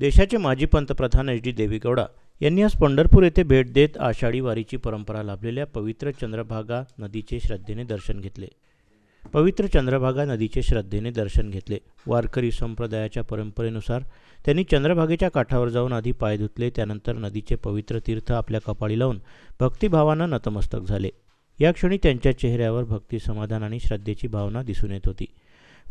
देशाचे माजी पंतप्रधान एच डी देवेगौडा यांनी आज पंढरपूर येथे भेट देत आषाढी वारीची परंपरा लाभलेल्या पवित्र चंद्रभागा नदीचे श्रद्धेने दर्शन घेतले. वारकरी संप्रदायाच्या परंपरेनुसार त्यांनी चंद्रभागेच्या काठावर जाऊन आधी पाय धुतले. त्यानंतर नदीचे पवित्र तीर्थ आपल्या कपाळी लावून भक्तिभावानं नतमस्तक झाले. या क्षणी त्यांच्या चेहऱ्यावर भक्ती, समाधान आणि श्रद्धेची भावना दिसून येत होती.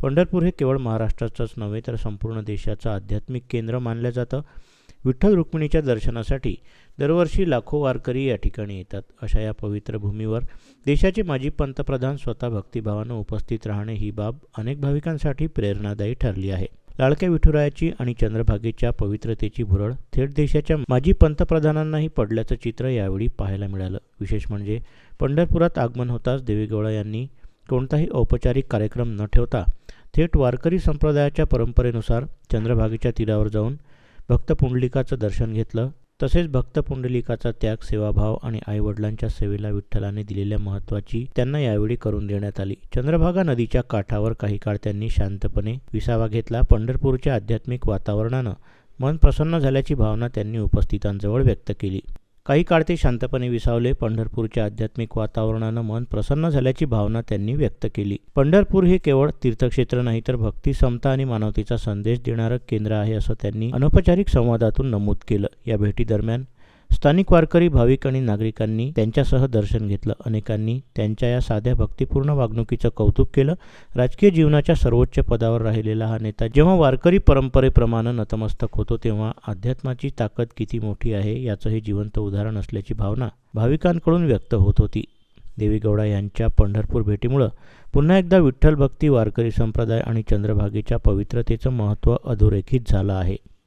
पंढरपूर हे केवळ महाराष्ट्राचंच नव्हे तर संपूर्ण देशाचं आध्यात्मिक केंद्र मानलं जातं. विठ्ठल रुक्मिणीच्या दर्शनासाठी दरवर्षी लाखो वारकरी या ठिकाणी येतात. अशा या पवित्र भूमीवर देशाचे माजी पंतप्रधान स्वतः भक्तिभावानं उपस्थित राहणे ही बाब अनेक भाविकांसाठी प्रेरणादायी ठरली आहे. लाडक्या विठुरायाची आणि चंद्रभागेच्या पवित्रतेची भुरळ थेट देशाच्या माजी पंतप्रधानांनाही पडल्याचं चित्र यावेळी पाहायला मिळालं. विशेष म्हणजे पंढरपुरात आगमन होताच देवेगौडा यांनी कोणताही औपचारिक कार्यक्रम न ठेवता थेट वारकरी संप्रदायाच्या परंपरेनुसार चंद्रभागेच्या तीरावर जाऊन भक्त पुंडलिकाचं दर्शन घेतलं. तसेच भक्त पुंडलिकाचा त्याग, सेवाभाव आणि आईवडिलांच्या सेवेला विठ्ठलाने दिलेल्या महत्त्वाची त्यांना यावेळी करून देण्यात आली. चंद्रभागा नदीच्या काठावर काही काळ त्यांनी शांतपणे विसावा घेतला. पंढरपूरच्या आध्यात्मिक वातावरणानं मन प्रसन्न झाल्याची भावना त्यांनी उपस्थितांजवळ व्यक्त केली. काही काळ ते शांतपणे विसावले. पंढरपूरच्या आध्यात्मिक वातावरणानं मन प्रसन्न झाल्याची भावना त्यांनी व्यक्त केली. पंढरपूर हे केवळ तीर्थक्षेत्र नाही तर भक्ती, समता आणि मानवतेचा संदेश देणारं केंद्र आहे असं त्यांनी अनौपचारिक संवादातून नमूद केलं. या भेटीदरम्यान स्थानिक वारकरी, भाविक आणि नागरिकांनी त्यांच्यासह दर्शन घेतलं. अनेकांनी त्यांच्या या साध्या भक्तिपूर्ण वागणुकीचं कौतुक केलं. राजकीय जीवनाच्या सर्वोच्च पदावर राहिलेला हा नेता जेव्हा वारकरी परंपरेप्रमाणे नतमस्तक होतो तेव्हा अध्यात्माची ताकद किती मोठी आहे याचं हे जिवंत उदाहरण असल्याची भावना भाविकांकडून व्यक्त होत होती. देवेगौडा यांच्या पंढरपूर भेटीमुळं पुन्हा एकदा विठ्ठल भक्ती, वारकरी संप्रदाय आणि चंद्रभागेच्या पवित्रतेचं महत्त्व अधोरेखित झालं आहे.